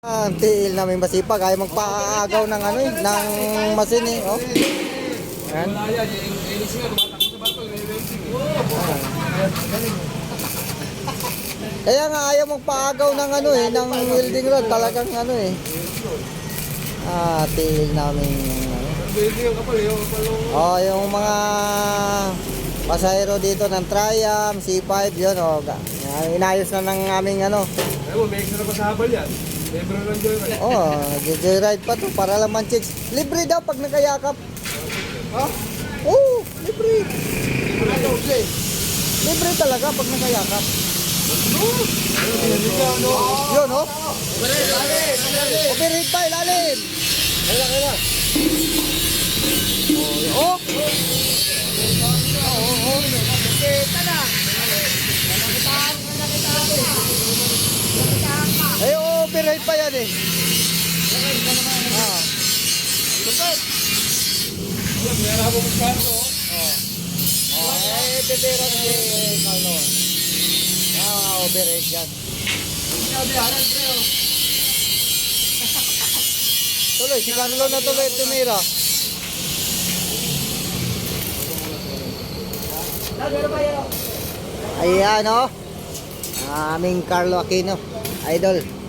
Ang tiil namin masipag, ayaw magpaagaw ng ano eh, ng masin eh, oh. Ayan. Kaya nga ayaw magpaagaw ng ano eh, ng welding rod, talagang ano eh. Tiil namin ano. Oh, yung mga pasahero dito ng Triumph, C5, yun oh. Inayos na ng aming ano. Ayun, may extra pa sa habal yan. Libre lang joyride. Oh, joyride pa to para laman chicks. Libre daw pag nagayakap. Ha? Oh, libre. Libre talaga pag nagayakap. Yun, oh. Overheat pa, ilalim. Kaya. Oh. Eh, overheat pa yan eh. Lupit. Meron ako mas kanto. Pipira si Carlo. Overheat yan. Tuloy, si Carlo na tuloy tumira. Ayan, oh. Aming Carlo Aquino. Idol.